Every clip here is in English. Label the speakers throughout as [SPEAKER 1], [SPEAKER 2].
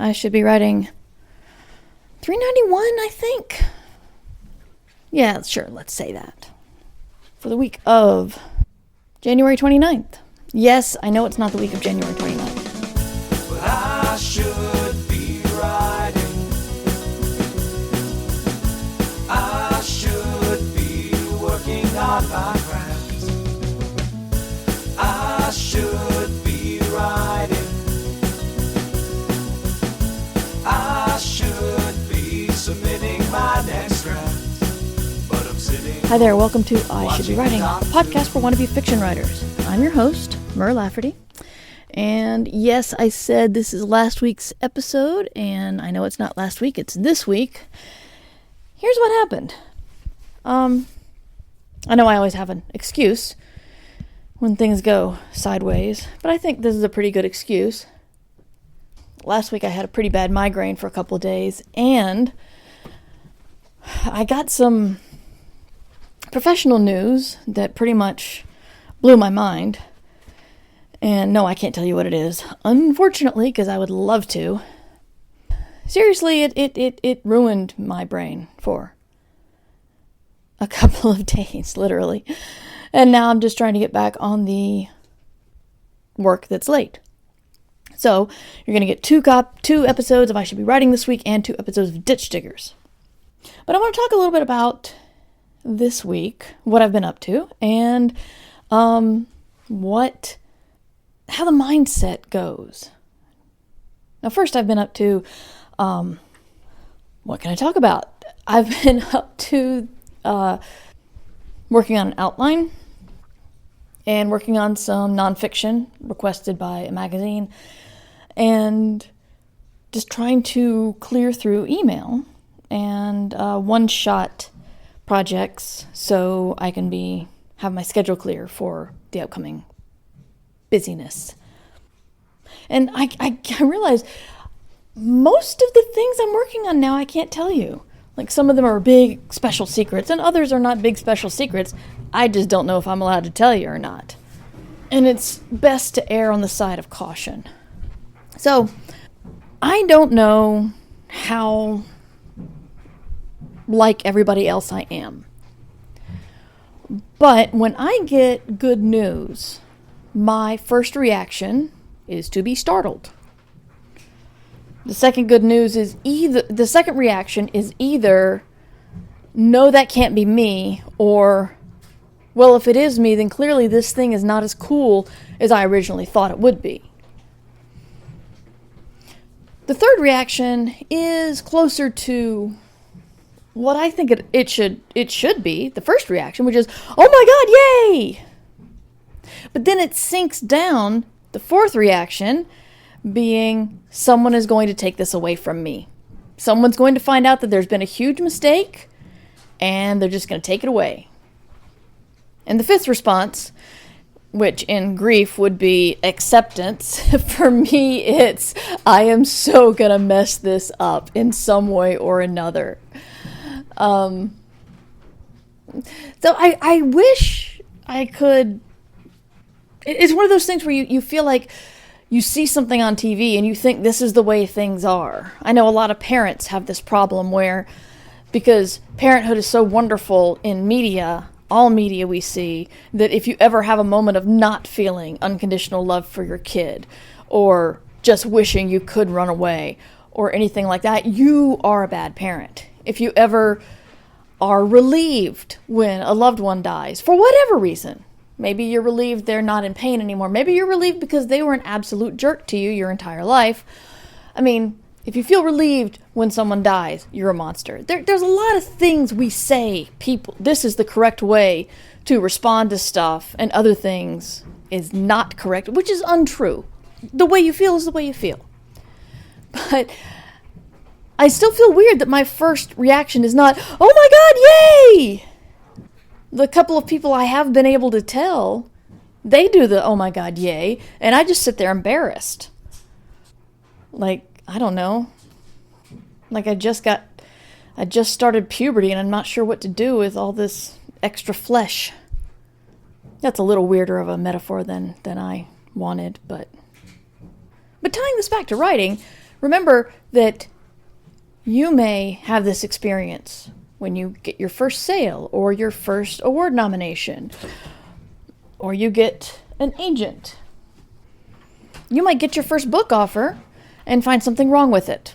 [SPEAKER 1] I should be writing 391, I think. Yeah, sure, let's say that. For the week of January 29th. Yes, I know it's not the week of January 29th.
[SPEAKER 2] But I should be writing. I should be working on my craft. I should be writing. I should be submitting my next draft. But I'm sitting.
[SPEAKER 1] Hi there, welcome to I Should Be Writing, a podcast for wannabe fiction writers. I'm your host, Mur Lafferty. And yes, I said this is last week's episode, and I know it's not last week, it's this week. Here's what happened. I know I always have an excuse when things go sideways, but I think this is a pretty good excuse. Last week I had a pretty bad migraine for a couple of days, and I got some professional news that pretty much blew my mind. And no, I can't tell you what it is, unfortunately, because I would love to. Seriously, it ruined my brain for a couple of days, literally. And now I'm just trying to get back on the work that's late. So, you're going to get two episodes of I Should Be Writing this week and 2 episodes of Ditch Diggers. But I want to talk a little bit about this week, what I've been up to, and how the mindset goes. Now, first I've been up to, what can I talk about? I've been up to working on an outline and working on some nonfiction requested by a magazine and just trying to clear through email and one-shot projects so I can have my schedule clear for the upcoming busyness. And I realize most of the things I'm working on now I can't tell you. Like, some of them are big special secrets and others are not big special secrets. I just don't know if I'm allowed to tell you or not. And it's best to err on the side of caution. So, I don't know how like everybody else I am. But when I get good news, my first reaction is to be startled. The second reaction is either, no, that can't be me, or, well, if it is me, then clearly this thing is not as cool as I originally thought it would be. The third reaction is closer to what I think it should be, the first reaction, which is, oh my God, yay! But then it sinks down, the fourth reaction being, someone is going to take this away from me. Someone's going to find out that there's been a huge mistake, and they're just going to take it away. And the fifth response, which in grief would be acceptance, for me it's, I am so going to mess this up in some way or another. So I wish I could. It's one of those things where you feel like you see something on TV and you think this is the way things are. I know a lot of parents have this problem where, because parenthood is so wonderful in media, all media we see, that if you ever have a moment of not feeling unconditional love for your kid, or just wishing you could run away, or anything like that, you are a bad parent. If you ever are relieved when a loved one dies, for whatever reason, maybe you're relieved they're not in pain anymore. Maybe you're relieved because they were an absolute jerk to you your entire life. I mean, if you feel relieved when someone dies, you're a monster. There's a lot of things we say, people, this is the correct way to respond to stuff, and other things is not correct, which is untrue. The way you feel is the way you feel. But I still feel weird that my first reaction is not, oh my God, yay! The couple of people I have been able to tell, they do the, oh my God, yay, and I just sit there embarrassed. Like, I don't know. Like, I just started puberty and I'm not sure what to do with all this extra flesh. That's a little weirder of a metaphor than I wanted, but tying this back to writing, Remember that you may have this experience when you get your first sale or your first award nomination, or you get an agent. You might get your first book offer and find something wrong with it.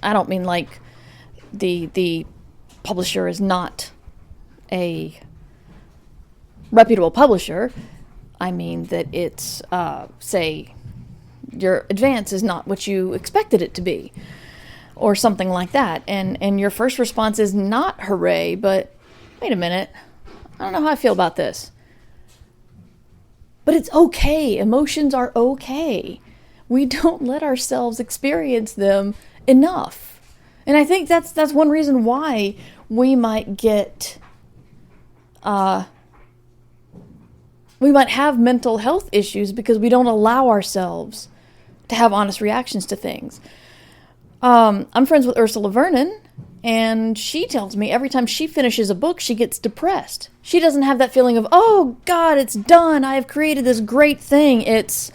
[SPEAKER 1] I don't mean like the publisher is not a reputable publisher. I mean that it's, say, your advance is not what you expected it to be, or something like that. And your first response is not hooray, but wait a minute, I don't know how I feel about this. But it's okay. Emotions are okay. We don't let ourselves experience them enough. And I think that's one reason why we might get, we might have mental health issues, because we don't allow ourselves to have honest reactions to things. I'm friends with Ursula Vernon, and she tells me every time she finishes a book, she gets depressed. She doesn't have that feeling of, oh God, it's done. I have created this great thing. It's,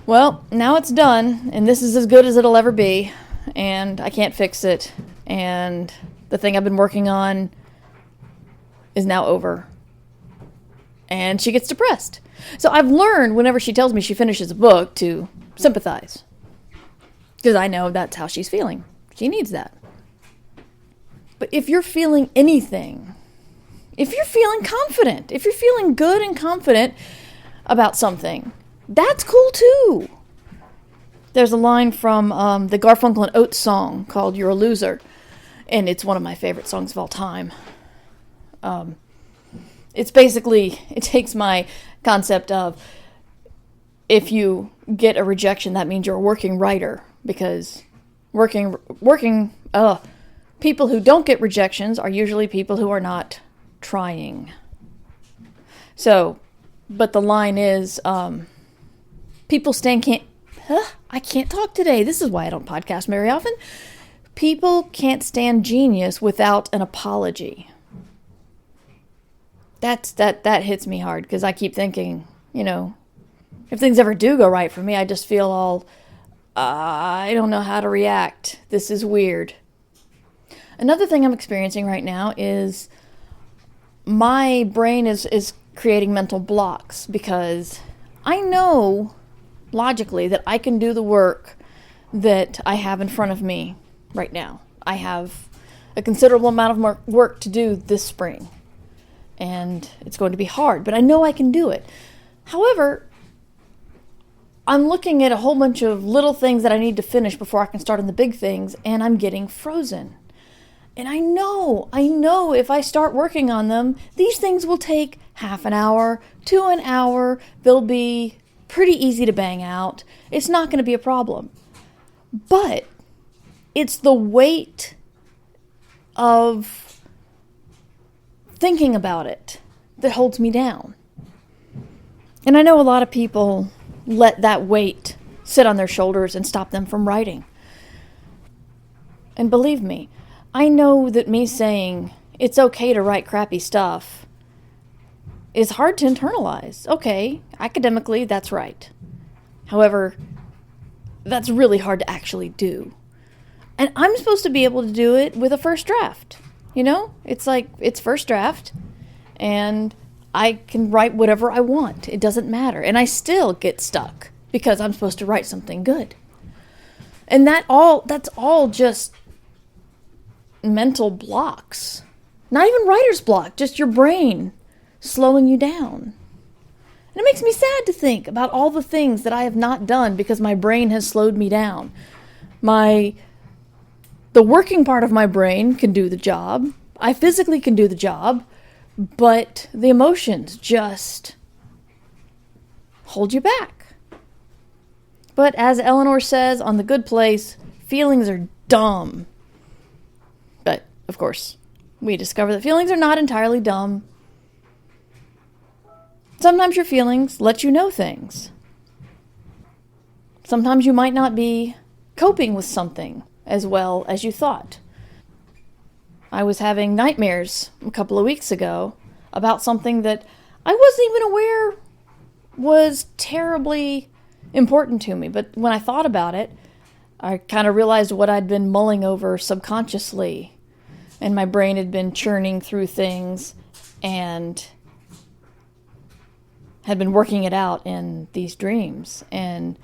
[SPEAKER 1] well, now it's done, and this is as good as it'll ever be, and I can't fix it, and the thing I've been working on is now over. And she gets depressed. So I've learned whenever she tells me she finishes a book to sympathize, because I know that's how she's feeling. She needs that. But if you're feeling anything, if you're feeling confident, if you're feeling good and confident about something, that's cool too. There's a line from the Garfunkel and Oates song called "You're a Loser," and it's one of my favorite songs of all time. It's basically, it takes my concept of, if you get a rejection, that means you're a working writer, because people who don't get rejections are usually people who are not trying. So, but the line is, I can't talk today. This is why I don't podcast very often. People can't stand genius without an apology. That hits me hard, because I keep thinking, if things ever do go right for me, I just feel all, I don't know how to react. This is weird. Another thing I'm experiencing right now is my brain is creating mental blocks, because I know logically that I can do the work that I have in front of me right now. I have a considerable amount of work to do this spring, and it's going to be hard, but I know I can do it. However, I'm looking at a whole bunch of little things that I need to finish before I can start on the big things, and I'm getting frozen. And I know if I start working on them, these things will take half an hour to an hour. They'll be pretty easy to bang out. It's not going to be a problem. But it's the weight of thinking about it that holds me down. And I know a lot of people let that weight sit on their shoulders and stop them from writing. And believe me, I know that me saying it's okay to write crappy stuff is hard to internalize. Okay, academically, that's right. However, that's really hard to actually do. And I'm supposed to be able to do it with a first draft. It's like, it's first draft, and I can write whatever I want. It doesn't matter. And I still get stuck because I'm supposed to write something good. And that's all just mental blocks. Not even writer's block, just your brain slowing you down. And it makes me sad to think about all the things that I have not done because my brain has slowed me down. The working part of my brain can do the job. I physically can do the job, but the emotions just hold you back. But as Eleanor says on The Good Place, feelings are dumb. But, of course, we discover that feelings are not entirely dumb. Sometimes your feelings let you know things. Sometimes you might not be coping with something as well as you thought. I was having nightmares a couple of weeks ago about something that I wasn't even aware was terribly important to me. But when I thought about it, I kind of realized what I'd been mulling over subconsciously, and my brain had been churning through things and had been working it out in these dreams. And,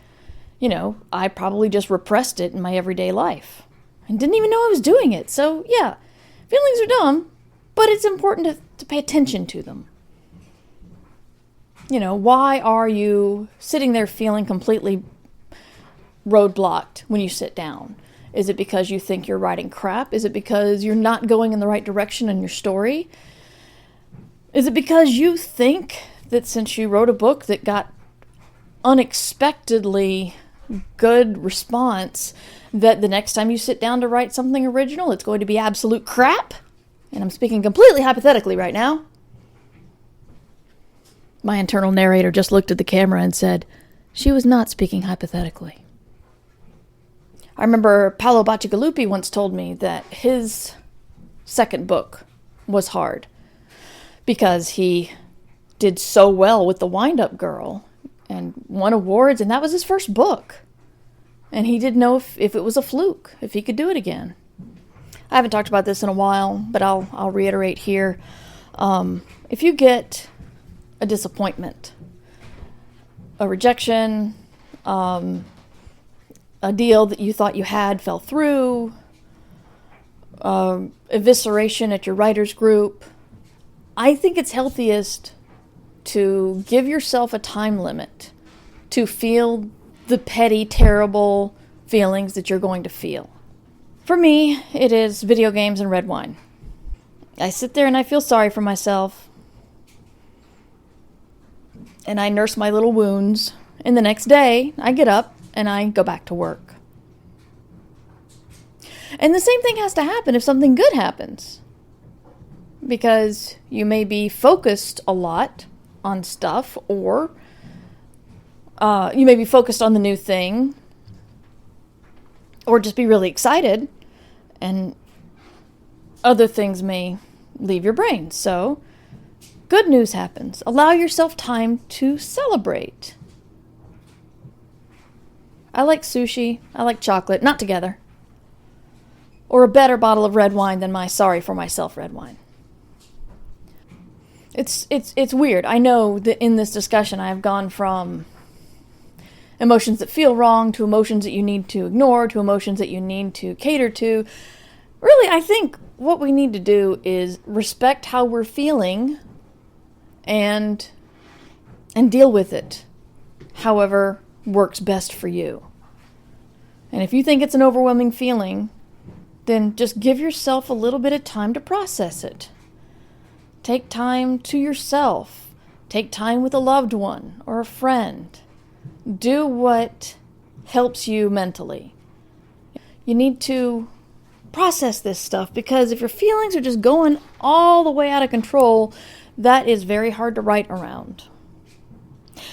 [SPEAKER 1] I probably just repressed it in my everyday life and didn't even know I was doing it. So, yeah, feelings are dumb, but it's important to pay attention to them. Why are you sitting there feeling completely roadblocked when you sit down? Is it because you think you're writing crap? Is it because you're not going in the right direction in your story? Is it because you think that since you wrote a book that got unexpectedly good response, that the next time you sit down to write something original, it's going to be absolute crap? And I'm speaking completely hypothetically right now. My internal narrator just looked at the camera and said, she was not speaking hypothetically. I remember Paolo Bacigalupi once told me that his second book was hard because he did so well with The Wind-Up Girl and won awards, and that was his first book. And he didn't know if it was a fluke, if he could do it again. I haven't talked about this in a while, but I'll reiterate here. If you get a disappointment, a rejection, a deal that you thought you had fell through, evisceration at your writers group, I think it's healthiest to give yourself a time limit to feel the petty, terrible feelings that you're going to feel. For me, it is video games and red wine. I sit there and I feel sorry for myself. And I nurse my little wounds. And the next day, I get up and I go back to work. And the same thing has to happen if something good happens. Because you may be focused a lot on stuff, or you may be focused on the new thing, or just be really excited, and other things may leave your brain. So, good news happens. Allow yourself time to celebrate. I like sushi. I like chocolate. Not together. Or a better bottle of red wine than my sorry for myself red wine. It's weird. I know that in this discussion I have gone from emotions that feel wrong to emotions that you need to ignore to emotions that you need to cater to. Really, I think what we need to do is respect how we're feeling and deal with it however works best for you. And if you think it's an overwhelming feeling, then just give yourself a little bit of time to process it. Take time to yourself. Take time with a loved one or a friend. Do what helps you mentally. You need to process this stuff, because if your feelings are just going all the way out of control, that is very hard to write around.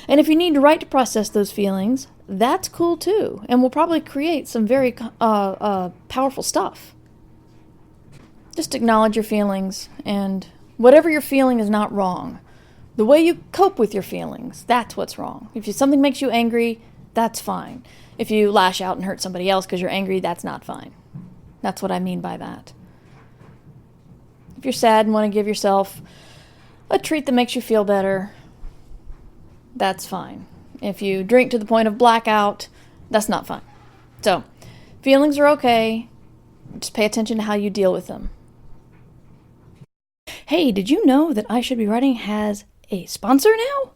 [SPEAKER 1] And if you need to write to process those feelings, that's cool too, and will probably create some very powerful stuff. Just acknowledge your feelings, and whatever you're feeling is not wrong. The way you cope with your feelings, that's what's wrong. If something makes you angry, that's fine. If you lash out and hurt somebody else because you're angry, that's not fine. That's what I mean by that. If you're sad and want to give yourself a treat that makes you feel better, that's fine. If you drink to the point of blackout, that's not fine. So, feelings are okay. Just pay attention to how you deal with them. Hey, did you know that I Should Be Writing has a sponsor now?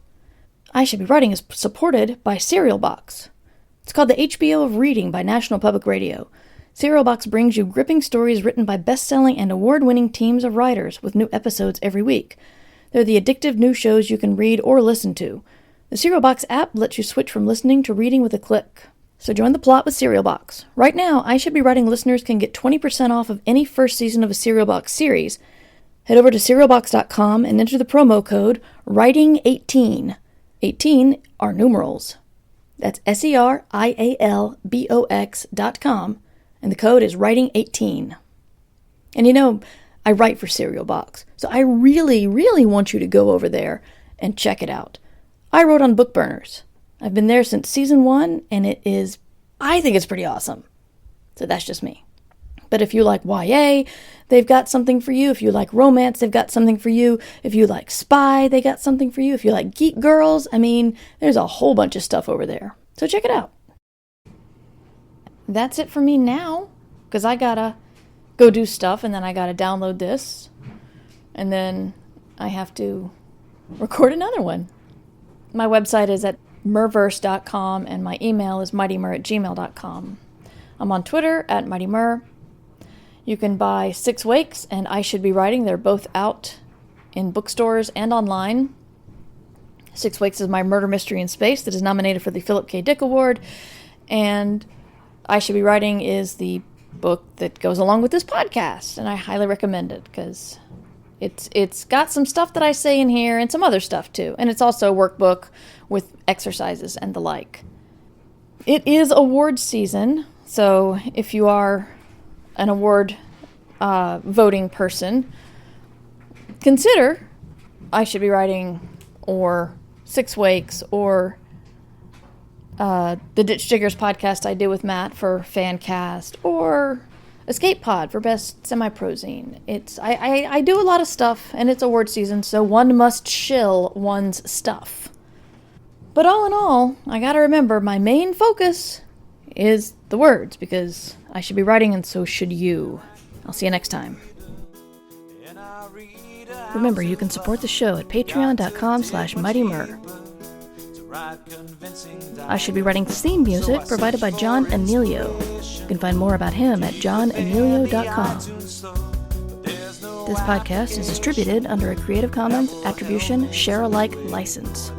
[SPEAKER 1] I Should Be Writing is supported by Serial Box. It's called the HBO of Reading by National Public Radio. Serial Box brings you gripping stories written by best-selling and award-winning teams of writers with new episodes every week. They're the addictive new shows you can read or listen to. The Serial Box app lets you switch from listening to reading with a click. So join the plot with Serial Box. Right now, I Should Be Writing listeners can get 20% off of any first season of a Serial Box series. Head over to serialbox.com and enter the promo code WRITING18. 18 are numerals. That's SERIALBOX.com, and the code is WRITING18. And I write for Serial Box, so I really, really want you to go over there and check it out. I wrote on Book Burners. I've been there since season 1, and I think it's pretty awesome. So that's just me. But if you like YA, they've got something for you. If you like romance, they've got something for you. If you like spy, they got something for you. If you like geek girls, I mean, there's a whole bunch of stuff over there. So check it out. That's it for me now, because I gotta go do stuff, and then I gotta download this, and then I have to record another one. My website is at murverse.com, and my email is mightymur@gmail.com. I'm on Twitter at mightymur. You can buy 6 Wakes and I Should Be Writing. They're both out in bookstores and online. 6 Wakes is my murder mystery in space that is nominated for the Philip K. Dick Award, and I Should Be Writing is the book that goes along with this podcast, and I highly recommend it because it's got some stuff that I say in here and some other stuff too, and it's also a workbook with exercises and the like. It is awards season, so if you are an award voting person, consider I Should Be Writing or 6 Wakes or the Ditch Diggers podcast I did with Matt for Fancast, or Escape Pod for Best Semi-Prozine. I do a lot of stuff, and it's award season, so one must shill one's stuff. But all in all, I gotta remember my main focus is the words, because I should be writing and so should you. I'll see you next time. Remember, you can support the show at patreon.com/mightymur. I Should Be Writing's theme music provided by John Anelio. You can find more about him at johnanelio.com. This podcast is distributed under a Creative Commons Attribution Share-alike license.